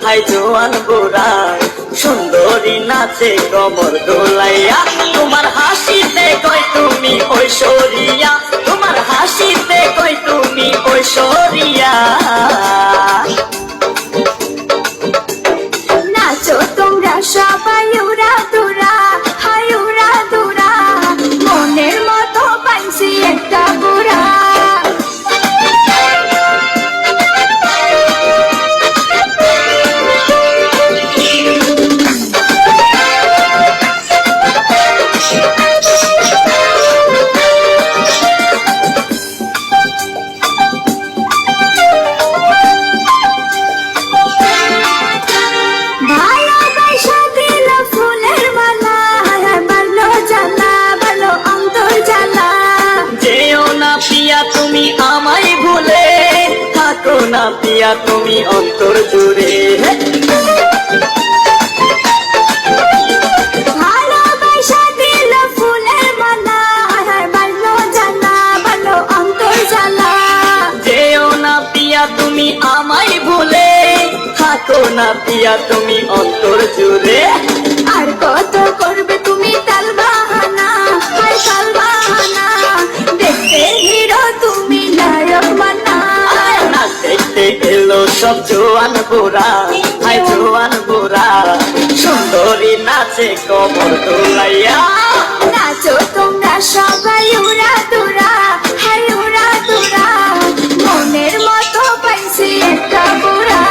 high জোয়ান বুড়া সুন্দরী নাচে কমর দোলাইয়া তোমার হাসিতে কই তুমি ঐশ্বরিয়া তোমার হাসিতে কই তুমি ঐশ্বরিয়া নাচো তোমরা সবাই উড়া দুরা হাই উড়া দুরা মনের মতো পাইছি একটা বুড়া তুমি আমায় ভুলে থাকো না পিয়া তুমি অন্তর জুড়ে ভালোবাসা দিল ফুলের মালা বাড়লো জ্বালা বাড়লো অন্তর জ্বালা যেও না পিয়া তুমি আমায় ভুলে থাকো না পিয়া তুমি অন্তর জুড়ে আর কত করবে তুমি তাল বাহানা হায় তাল বাহানা দেখতে হিরো তুমি নায়ক বানা না দেখতে এলো সব জোয়ান বুড়া হাই জোয়ান বুড়া সুন্দরী নাচে কমর দোলাইয়া নাচো তোমরা সবাই উড়া দুরা হাই উড়া দুরা মনের মতো পাইছি একটা বুড়া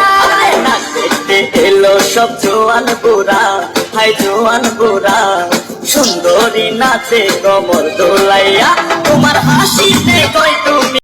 না দেখতে এলো সব জোয়ান বুড়া হাই জোয়ান বুড়া সুন্দরী নাচে কমর দোলাইয়া তোমার হাসিতে কই তুমি